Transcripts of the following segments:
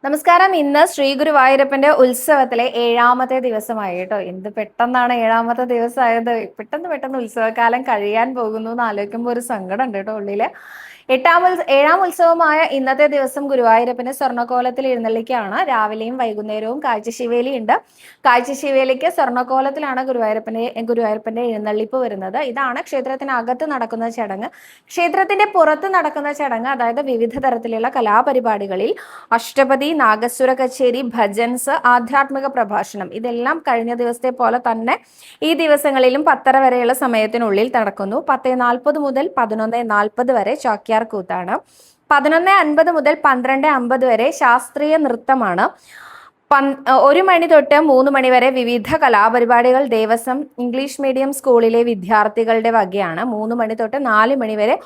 നമസ്കാരം. ഇന്ന് ശ്രീ ഗുരുവായൂരപ്പന്റെ ഉത്സവത്തിലെ 7ാമത്തെ ദിവസമായി കേട്ടോ. എന്ത് പെട്ടെന്നാണ് 7ാമത്തെ ദിവസമായത്. പെട്ടെന്ന് ഉത്സവകാലം കഴിയാൻ പോകുന്നു എന്ന് ആലോചിക്കുമ്പോൾ ഒരു സങ്കടം ഉണ്ട് കേട്ടോ ഉള്ളില്. ഏഴാം ഉത്സവമായ ഇന്നത്തെ ദിവസം ഗുരുവായൂരപ്പന് സ്വർണ്ണക്കോലത്തിൽ എഴുന്നള്ളിക്കുകയാണ്. രാവിലെയും വൈകുന്നേരവും കാഴ്ചശിവേലി ഉണ്ട്. കാഴ്ചശിവേലിക്ക് സ്വർണ്ണക്കോലത്തിലാണ് ഗുരുവായൂരപ്പന്റെ എഴുന്നള്ളിപ്പ് വരുന്നത്. ഇതാണ് ക്ഷേത്രത്തിനകത്ത് നടക്കുന്ന ചടങ്ങ്. ക്ഷേത്രത്തിന്റെ പുറത്ത് നടക്കുന്ന ചടങ്ങ്, അതായത് വിവിധ തരത്തിലുള്ള കലാപരിപാടികളിൽ അഷ്ടപതി, നാഗസ്വര കച്ചേരി, ഭജൻസ്, ആധ്യാത്മിക പ്രഭാഷണം, ഇതെല്ലാം കഴിഞ്ഞ ദിവസത്തെ പോലെ തന്നെ ഈ ദിവസങ്ങളിലും 10:30 വരെയുള്ള സമയത്തിനുള്ളിൽ നടക്കുന്നു. 10:40 മുതൽ 11:40 വരെ ചാക്യാർ കൂത്താണ്. 11:50 മുതൽ 12:50 വരെ ശാസ്ത്രീയ നൃത്തമാണ്. 1 മണി തൊട്ട് 3 മണി വരെ വിവിധ കലാപരിപാടികൾ ദേവസ്വം ഇംഗ്ലീഷ് മീഡിയം സ്കൂളിലെ വിദ്യാർത്ഥികളുടെ വകയാണ്. 3 മണി തൊട്ട് 4 മണി വരെ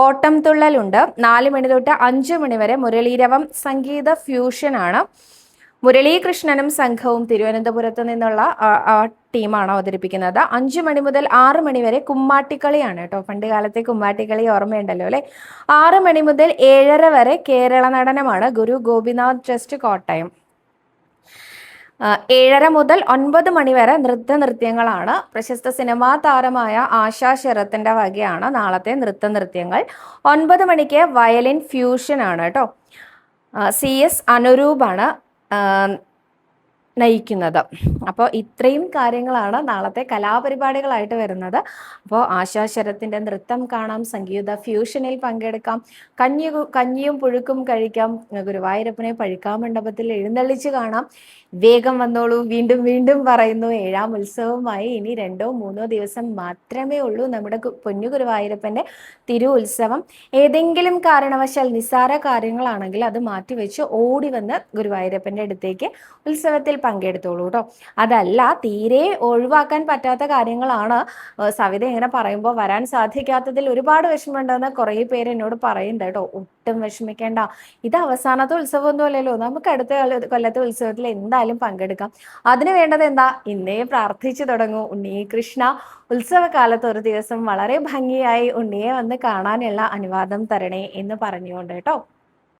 ഓട്ടം തുള്ളലുണ്ട്. 4 മണി തൊട്ട് 5 മണി വരെ മുരളീരവം സംഗീത ഫ്യൂഷൻ ആണ്. മുരളീകൃഷ്ണനും സംഘവും തിരുവനന്തപുരത്ത് നിന്നുള്ള ടീമാണ് അവതരിപ്പിക്കുന്നത്. 5 മണി മുതൽ 6 മണി വരെ കുമ്മാട്ടിക്കളിയാണ് കേട്ടോ. പണ്ട് കാലത്തെ കുമ്മാട്ടിക്കളി ഓർമ്മയുണ്ടല്ലോ അല്ലെ. 6 മണി മുതൽ 7:30 വരെ കേരള നടനമാണ്. ഗുരു ഗോപിനാഥ് ട്രസ്റ്റ് കോട്ടയം. 7:30 മുതൽ 9 മണി വരെ നൃത്യങ്ങളാണ്. പ്രശസ്ത സിനിമാ താരമായ ആശാ ശരത്തിന്റെ വകയാണ് നാളത്തെ നൃത്യങ്ങൾ. 9 മണിക്ക് വയലിൻ ഫ്യൂഷൻ ആണ് കേട്ടോ. CS അനുരൂപാണ് നയിക്കുന്നത്. അപ്പോൾ ഇത്രയും കാര്യങ്ങളാണ് നാളത്തെ കലാപരിപാടികളായിട്ട് വരുന്നത്. അപ്പോൾ ആശാ ശരത്തിന്റെ നൃത്തം കാണാം, സംഗീത ഫ്യൂഷനിൽ പങ്കെടുക്കാം, കഞ്ഞിയും പുഴുക്കും കഴിക്കാം, ഗുരുവായൂരപ്പനെ പഴുക്കാമണ്ഡപത്തിൽ എഴുന്നള്ളിച്ച് കാണാം. വേഗം വന്നോളൂ, വീണ്ടും വീണ്ടും പറയുന്നു. 7ാം ഉത്സവമായി ഇനി 2-3 ദിവസം മാത്രമേ ഉള്ളൂ നമ്മുടെ പൊന്നു ഗുരുവായൂരപ്പന്റെ തിരു ഉത്സവം. ഏതെങ്കിലും കാരണവശാൽ നിസ്സാര കാര്യങ്ങളാണെങ്കിൽ അത് മാറ്റിവെച്ച് ഓടി വന്ന് ഗുരുവായൂരപ്പന്റെ അടുത്തേക്ക് ഉത്സവത്തിൽ പങ്കെടുത്തോളൂ കേട്ടോ. അതല്ല, തീരെ ഒഴിവാക്കാൻ പറ്റാത്ത കാര്യങ്ങളാണ്, സവിത ഇങ്ങനെ പറയുമ്പോൾ വരാൻ സാധിക്കാത്തതിൽ ഒരുപാട് വിഷമമുണ്ടെന്ന് കുറേ പേര് എന്നോട് പറയുന്നുണ്ട് കേട്ടോ. ഒട്ടും വിഷമിക്കേണ്ട, ഇത് അവസാനത്തെ ഉത്സവമൊന്നും അല്ലല്ലോ. നമുക്ക് അടുത്ത കൊല്ലത്തെ ഉത്സവത്തിൽ എന്തായാലും പങ്കെടുക്കാം. അതിന് വേണ്ടത് എന്താ? ഇന്നേ പ്രാർത്ഥിച്ചു തുടങ്ങൂ. ഉണ്ണിയെ കൃഷ്ണ, ഉത്സവകാലത്ത് ഒരു ദിവസം വളരെ ഭംഗിയായി ഉണ്ണിയെ വന്ന് കാണാനുള്ള അനുവാദം തരണേ എന്ന് പറഞ്ഞുകൊണ്ട് കേട്ടോ.